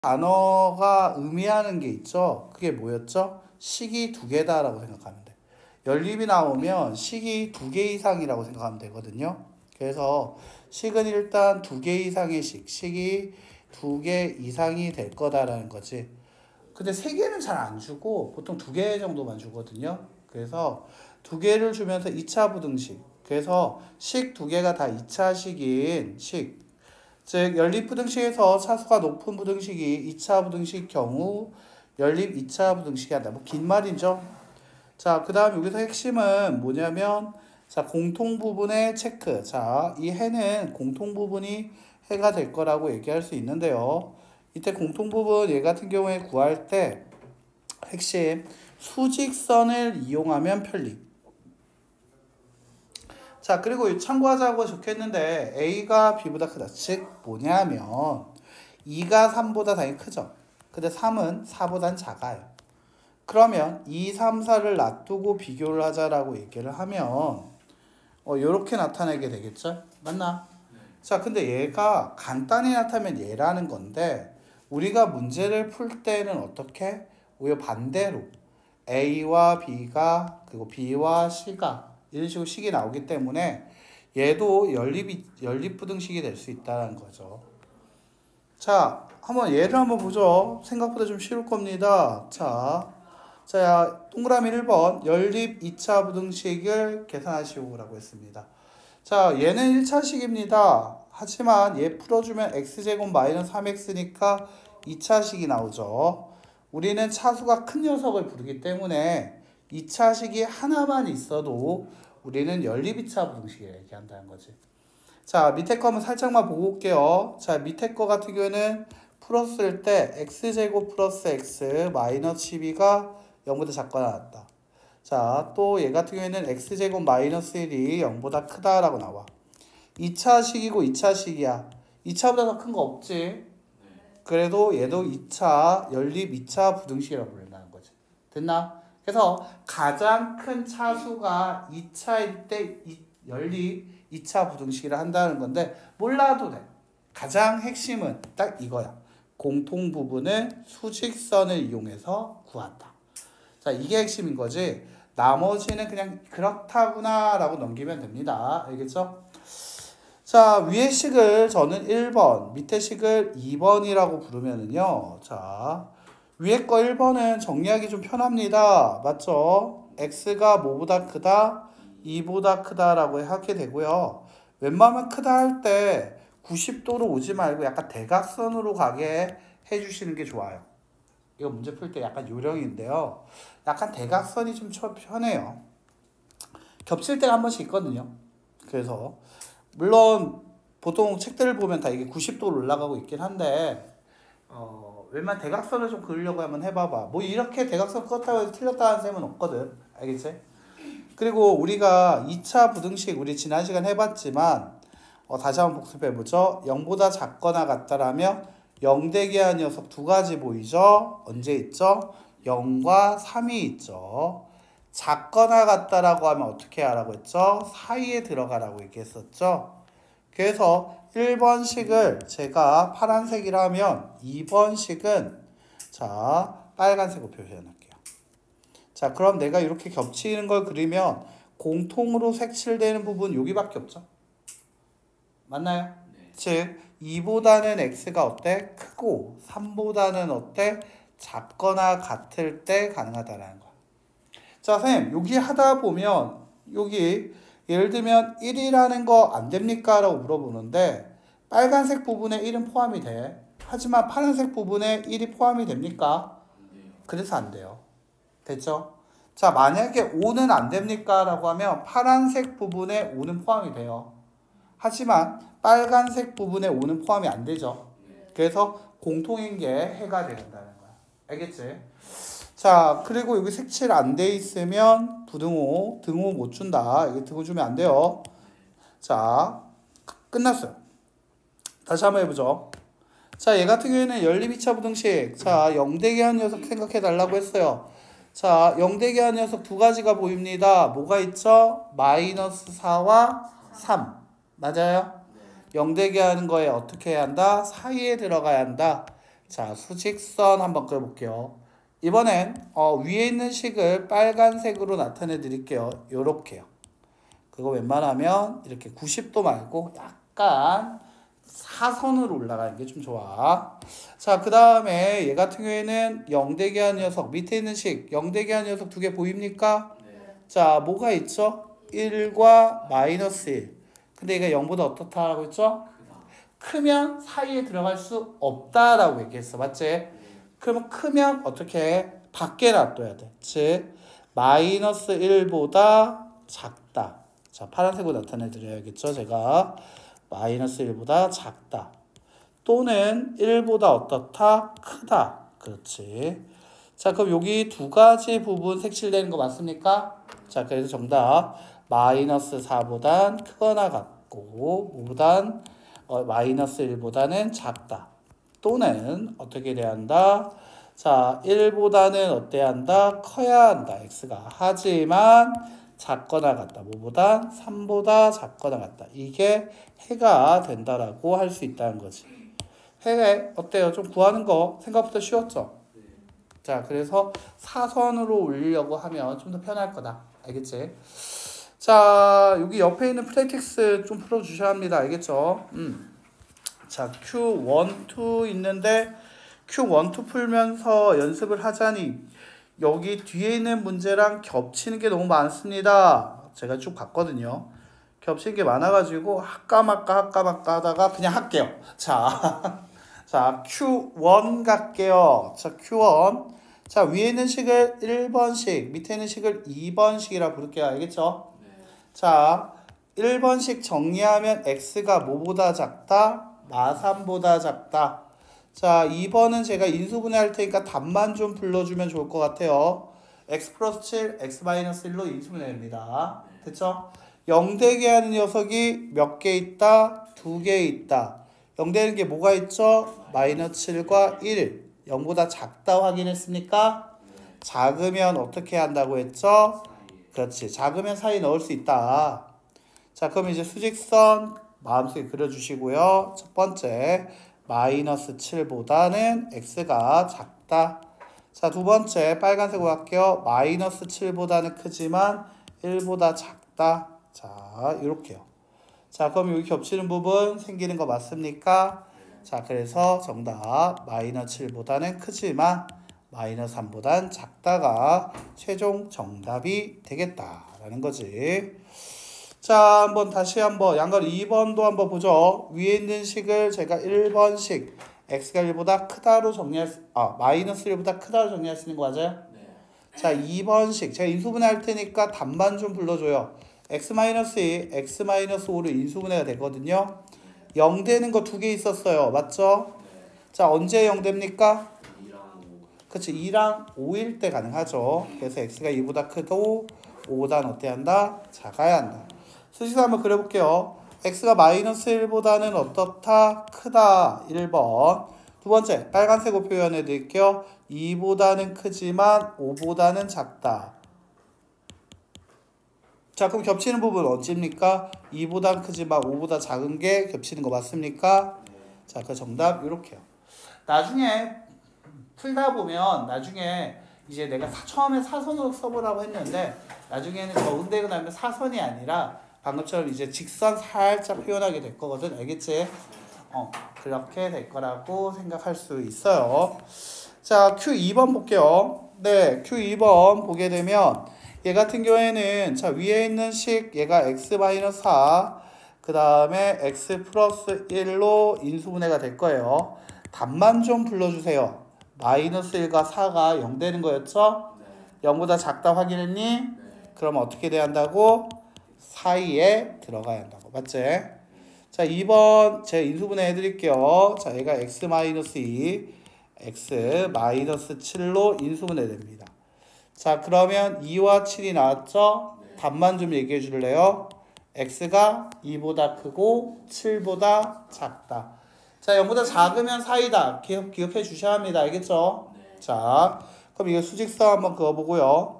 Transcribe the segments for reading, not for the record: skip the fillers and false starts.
단어가 의미하는 게 있죠. 그게 뭐였죠? 식이 두 개다라고 생각하면 돼. 연립이 나오면 식이 두 개 이상이라고 생각하면 되거든요. 그래서 식은 일단 두 개 이상의 식이 두 개 이상이 될 거다라는 거지. 근데 세 개는 잘 안 주고 보통 두 개 정도만 주거든요. 그래서 두 개를 주면서 2차 부등식. 그래서 식 두 개가 다 2차 식인 식. 즉 연립 부등식에서 차수가 높은 부등식이 2차 부등식 경우 연립 2차 부등식이 한다. 뭐 긴 말이죠. 자, 그 다음 여기서 핵심은 뭐냐면 자, 공통 부분의 체크. 자, 이 해는 공통 부분이 해가 될 거라고 얘기할 수 있는데요. 이때 공통 부분 얘 같은 경우에 구할 때 핵심 수직선을 이용하면 편리. 자, 그리고 참고하자고 적혀있는데 A가 B보다 크다. 즉 뭐냐면 2가 3보다 당연히 크죠. 근데 3은 4보단 작아요. 그러면 2, 3, 4를 놔두고 비교를 하자라고 얘기를 하면 요렇게 나타내게 되겠죠? 맞나? 자, 근데 얘가 간단히 나타내면 얘라는 건데 우리가 문제를 풀 때는 어떻게? 오히려 반대로 A와 B가 그리고 B와 C가 이런 식으로 식이 나오기 때문에 얘도 연립부등식이 될 수 있다는 거죠. 자, 예를 한번 보죠. 생각보다 좀 쉬울 겁니다. 자, 동그라미 1번 연립 2차 부등식을 계산하시오라고 했습니다. 자, 얘는 1차식입니다. 하지만 얘 풀어주면 x제곱 마이너스 3x니까 2차식이 나오죠. 우리는 차수가 큰 녀석을 부르기 때문에 2차식이 하나만 있어도 우리는 연립 2차 부등식을 얘기한다는 거지. 자, 밑에 거 한번 살짝만 보고 올게요. 자, 밑에 거 같은 경우에는 풀었을 때 x제곱 플러스 x 마이너스 12가 0보다 작거나 같다. 자, 또 얘 같은 경우에는 x제곱 마이너스 1이 0보다 크다라고 나와. 2차식이고 2차식이야. 2차보다 더 큰 거 없지? 그래도 얘도 2차, 연립 2차 부등식이라고 부른다는 거지. 됐나? 그래서 가장 큰 차수가 2차일 때 연립 2차 부등식이라 한다는 건데 몰라도 돼. 가장 핵심은 딱 이거야. 공통 부분을 수직선을 이용해서 구한다. 자, 이게 핵심인 거지. 나머지는 그냥 그렇다구나 라고 넘기면 됩니다. 알겠죠? 자, 위에 식을 저는 1번, 밑에 식을 2번이라고 부르면은요. 자, 위에 거 1번은 정리하기 좀 편합니다. 맞죠? x가 뭐보다 크다? 2보다 크다라고 하게 되고요. 웬만하면 크다 할 때 90도로 오지 말고 약간 대각선으로 가게 해주시는 게 좋아요. 이거 문제 풀 때 약간 요령인데요. 약간 대각선이 좀 편해요. 겹칠 때가 한 번씩 있거든요. 그래서 물론 보통 책들을 보면 다 이게 90도로 올라가고 있긴 한데 웬만 대각선을 좀 그리려고 하면 해봐봐. 뭐 이렇게 대각선 그렇다고 해서 틀렸다 하는 셈은 없거든. 알겠지? 그리고 우리가 2차 부등식 우리 지난 시간 해봤지만 다시 한번 복습해보죠. 0보다 작거나 같다라면 0대기한 녀석 두 가지 보이죠? 언제 있죠? 0과 3이 있죠. 작거나 같다라고 하면 어떻게 하라고 했죠? 사이에 들어가라고 얘기했었죠. 그래서 1번식을 제가 파란색이라면 2번식은 자 빨간색으로 표현할게요. 자, 그럼 내가 이렇게 겹치는 걸 그리면 공통으로 색칠되는 부분 여기밖에 없죠. 맞나요? 네. 즉 2보다는 x가 어때? 크고 3보다는 어때? 작거나 같을 때 가능하다라는 거야. 자, 선생님 여기 하다 보면 여기 예를 들면 1이라는 거 안 됩니까? 라고 물어보는데 빨간색 부분에 1은 포함이 돼. 하지만 파란색 부분에 1이 포함이 됩니까? 그래서 안 돼요. 됐죠? 자, 만약에 5는 안 됩니까? 라고 하면 파란색 부분에 5는 포함이 돼요. 하지만 빨간색 부분에 5는 포함이 안 되죠. 그래서 공통인 게 해가 된다는 거야. 알겠지? 자, 그리고 여기 색칠 안 돼 있으면 부등호, 등호 못 준다. 이게 등호 주면 안 돼요. 자, 끝났어요. 다시 한번 해보죠. 자, 얘 같은 경우에는 연립 2차 부등식. 자, 0대기한 녀석 생각해 달라고 했어요. 자, 0대기한 녀석 두 가지가 보입니다. 뭐가 있죠? 마이너스 4와 3. 맞아요? 0대기하는 거에 어떻게 해야 한다? 사이에 들어가야 한다. 자, 수직선 한번 그려볼게요. 이번엔 위에 있는 식을 빨간색으로 나타내 드릴게요. 요렇게요. 그거 웬만하면 이렇게 90도 말고 약간 사선으로 올라가는 게 좀 좋아. 자, 그 다음에 얘 같은 경우에는 0대기한 녀석, 밑에 있는 식 0대기한 녀석 두 개 보입니까? 네. 자, 뭐가 있죠? 1과 마이너스 1. 근데 얘가 0보다 어떻다라고 했죠? 크면 사이에 들어갈 수 없다라고 얘기했어. 맞지? 그러면 크면 어떻게 밖에 놔둬야 돼. 즉 마이너스 1보다 작다. 자, 파란색으로 나타내 드려야겠죠. 제가 마이너스 1보다 작다. 또는 1보다 어떻다? 크다. 그렇지. 자, 그럼 여기 두 가지 부분 색칠되는 거 맞습니까? 자, 그래서 정답 마이너스 4보단 크거나 같고 뭐보단 마이너스 1보다는 작다. 또는 어떻게 돼야 한다? 자, 1보다는 어때야 한다? 커야 한다. x가. 하지만 작거나 같다. 뭐보다? 3보다 작거나 같다. 이게 해가 된다라고 할 수 있다는 거지. 해 어때요? 좀 구하는 거 생각보다 쉬웠죠? 자, 그래서 사선으로 올리려고 하면 좀 더 편할 거다. 알겠지? 자, 여기 옆에 있는 프레틱스 좀 풀어주셔야 합니다. 알겠죠? 자, Q1, 2 있는데 Q1, 2 풀면서 연습을 하자니 여기 뒤에 있는 문제랑 겹치는 게 너무 많습니다. 제가 쭉 봤거든요. 겹치는 게 많아가지고 할까 말까 하다가 그냥 할게요. 자, 자, Q1 갈게요. 자, Q1. 자, 위에 있는 식을 1번식, 밑에 있는 식을 2번식이라 부를게요. 알겠죠? 자, 1번식 정리하면 x가 뭐보다 작다? 마3보다 작다. 자, 2번은 제가 인수분해 할 테니까 답만 좀 불러주면 좋을 것 같아요. x 플러스 7, x 마이너스 1로 인수분해됩니다. 됐죠? 0대기 하는 녀석이 몇 개 있다? 2개 있다. 0되는 게 뭐가 있죠? 마이너스 7과 1. 0보다 작다 확인했습니까? 작으면 어떻게 한다고 했죠? 그렇지. 작으면 사이 넣을 수 있다. 자, 그럼 이제 수직선 마음속에 그려주시고요. 첫 번째, 마이너스 7보다는 x가 작다. 자, 두 번째, 빨간색으로 할게요. 마이너스 7보다는 크지만 1보다 작다. 자, 이렇게요. 자, 그럼 여기 겹치는 부분 생기는 거 맞습니까? 자, 그래서 정답 마이너스 7보다는 크지만 마이너스 3보단 작다가 최종 정답이 되겠다라는 거지. 자, 한번 다시 한번 양걸 2번도 한번 보죠. 위에 있는 식을 제가 1번식 x가 1보다 크다로 정리할 수, 마이너스 1보다 크다로 정리할 수 있는 거 맞아요? 네. 자, 2번식 제가 인수분해 할 테니까 답만 좀 불러줘요. x-2, x-5로 인수분해가 되거든요. 0 되는 거 두 개 있었어요. 맞죠? 자, 언제 0 됩니까? 그치, 2랑 5일 때 가능하죠. 그래서 x가 2보다 크고 5보다는 어때야 한다? 작아야 한다. 수식사 한번 그려볼게요. x가 마이너스 1보다는 어떻다? 크다. 1번. 두 번째, 빨간색으로 표현해 드릴게요. 2보다는 크지만 5보다는 작다. 자, 그럼 겹치는 부분 어찌입니까? 2보다 크지만 5보다 작은 게 겹치는 거 맞습니까? 자, 그 정답 이렇게요. 나중에 풀다 보면 나중에 이제 내가 처음에 사선으로 써보라고 했는데 나중에는 적응되고 나면 사선이 아니라 방금처럼 이제 직선 살짝 표현하게 될 거거든. 알겠지? 그렇게 될 거라고 생각할 수 있어요. 자, Q2번 볼게요. 네, Q2번 보게 되면 얘 같은 경우에는 자, 위에 있는 식 얘가 x-4 그 다음에 x 플러스 1로 인수분해가 될 거예요. 답만 좀 불러주세요. 마이너스 1과 4가 0 되는 거였죠? 네. 0보다 작다 확인했니? 네. 그럼 어떻게 돼야 한다고? 사이에 들어가야 한다고. 맞지? 자, 2번 제 인수분해 해드릴게요. 자, 얘가 x-2, x-7로 인수분해 됩니다. 자, 그러면 2와 7이 나왔죠? 네. 답만 좀 얘기해 줄래요? x가 2보다 크고 7보다 작다. 자, 0보다 작으면 사이다. 기억해 주셔야 합니다. 알겠죠? 네. 자, 그럼 이거 수직선 한번 그어보고요.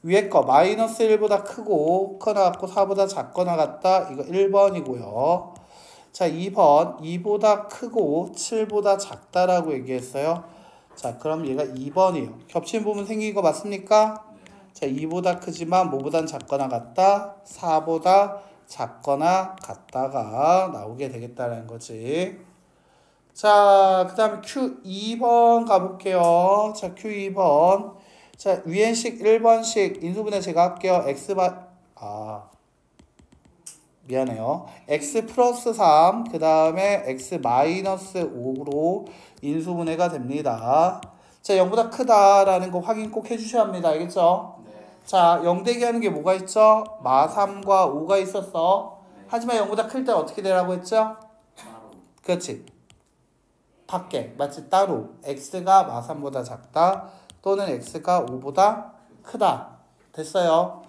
위에 거 마이너스 1보다 크고 크거나 같고 4보다 작거나 같다. 이거 1번이고요. 자, 2번 2보다 크고 7보다 작다라고 얘기했어요. 자, 그럼 얘가 2번이에요. 겹친 부분 생긴 거 맞습니까? 자, 2보다 크지만 뭐보단 작거나 같다? 4보다 작거나 같다가 나오게 되겠다는 거지. 자, 그 다음에 Q2번 가볼게요. 자, Q2번. 자, 위엔식 1번식 인수분해 제가 할게요. 미안해요. x 플러스 3, 그 다음에 x 마이너스 5로 인수분해가 됩니다. 자, 0보다 크다라는 거 확인 꼭 해주셔야 합니다. 알겠죠? 네. 자, 0 대기하는 게 뭐가 있죠? 마3과 5가 있었어. 하지만 0보다 클 때 어떻게 되라고 했죠? 그렇지. 밖에 맞지? 따로 x가 마3보다 작다 또는 x가 5보다 크다. 됐어요.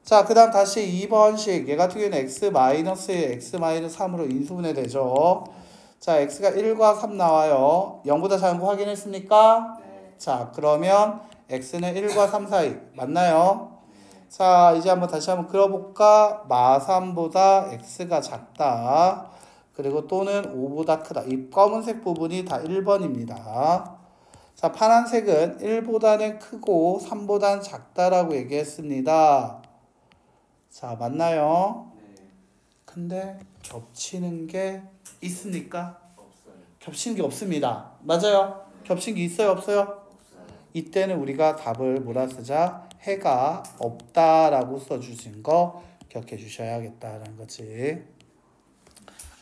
자, 그 다음 다시 2번식 얘 같은 경우에는 x 마이너스에 x 마이너스 3으로 인수분해 되죠. 자, x가 1과 3 나와요. 0보다 작은 거 확인했습니까? 네. 자, 그러면 x는 1과 3 사이 맞나요? 자, 이제 다시 한번 그려볼까? 마3보다 x가 작다. 그리고 또는 5보다 크다. 이 검은색 부분이 다 1번입니다. 자, 파란색은 1보다는 크고 3보다는 작다라고 얘기했습니다. 자, 맞나요? 네. 근데 겹치는 게 있습니까? 없어요. 겹치는 게 없습니다. 맞아요? 겹친 게 있어요? 없어요? 없어요. 이때는 우리가 답을 뭐라 쓰자? 해가 없다라고 써주신 거 기억해 주셔야겠다라는 거지.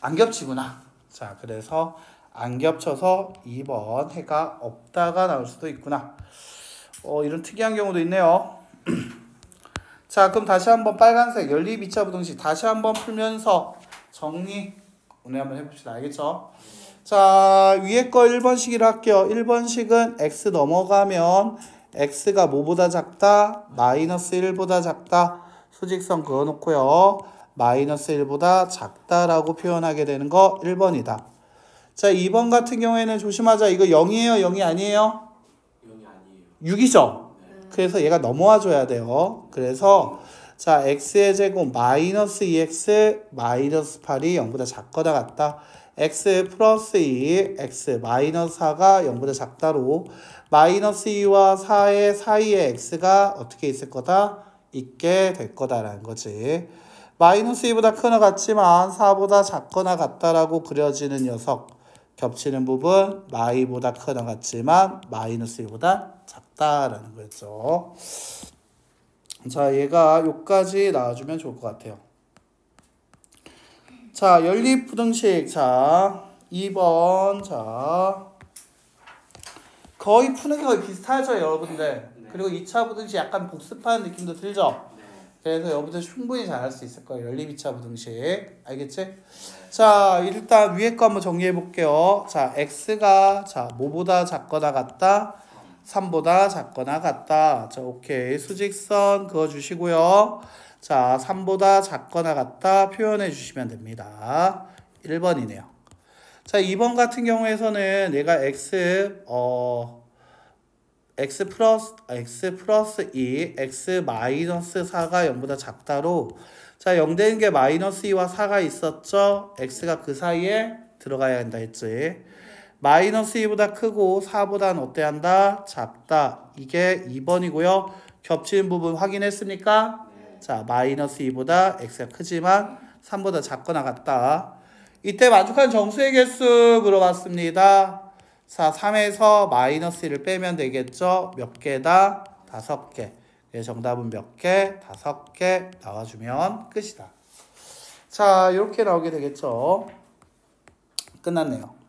안 겹치구나. 자, 그래서 안 겹쳐서 2번 해가 없다가 나올 수도 있구나. 이런 특이한 경우도 있네요. 자, 그럼 다시 한번 빨간색 연립 2차 부등식 다시 한번 풀면서 정리 오늘 한번 해봅시다. 알겠죠? 자, 위에 거 1번식이라 할게요. 1번식은 x 넘어가면 x가 뭐보다 작다? 마이너스 1보다 작다. 수직선 그어놓고요. 마이너스 1보다 작다라고 표현하게 되는 거 1번이다. 자, 2번 같은 경우에는 조심하자. 이거 0이에요? 0이 아니에요? 0이 아니에요. 6이죠? 네. 그래서 얘가 넘어와 줘야 돼요. 그래서 자, x의 제곱 마이너스 2x 마이너스 8이 0보다 작거나 같다. x 플러스 2 x 마이너스 4가 0보다 작다로 마이너스 2와 4의 사이에 x가 어떻게 있을 거다? 있게 될 거다라는 거지. 마이너스 2보다 크거나 같지만 4보다 작거나 같다라고 그려지는 녀석. 겹치는 부분 마이보다 크거나 같지만 마이너스 1보다 작다라는 거였죠. 자, 얘가 요까지 나와주면 좋을 것 같아요. 자, 연립부등식. 자, 2번. 자, 거의 푸는 게 거의 비슷하죠, 여러분들. 네. 그리고 2차 부등식 약간 복습하는 느낌도 들죠? 네. 그래서 여러분들 충분히 잘 할 수 있을 거예요. 연립 2차 부등식. 알겠지? 자, 일단 위에 거 한번 정리해 볼게요. 자, x가 자, 뭐보다 작거나 같다? 3보다 작거나 같다. 자, 오케이. 수직선 그어 주시고요. 자, 3보다 작거나 같다 표현해 주시면 됩니다. 1번이네요. 자, 2번 같은 경우에서는 얘가 x 플러스 2, x 마이너스 4가 0보다 작다로 자, 0 되는 게 마이너스 2와 4가 있었죠? x가 그 사이에 들어가야 한다 했지. 마이너스 2보다 크고 4보다는 어때야 한다? 작다. 이게 2번이고요. 겹치는 부분 확인했습니까? 네. 자, 마이너스 2보다 x가 크지만 3보다 작거나 같다. 이때 만족한 정수의 개수 물어봤습니다. 자, 3에서 마이너스 1을 빼면 되겠죠? 몇 개다? 5개. 정답은 몇 개? 5개 나와주면 끝이다. 자, 이렇게 나오게 되겠죠? 끝났네요.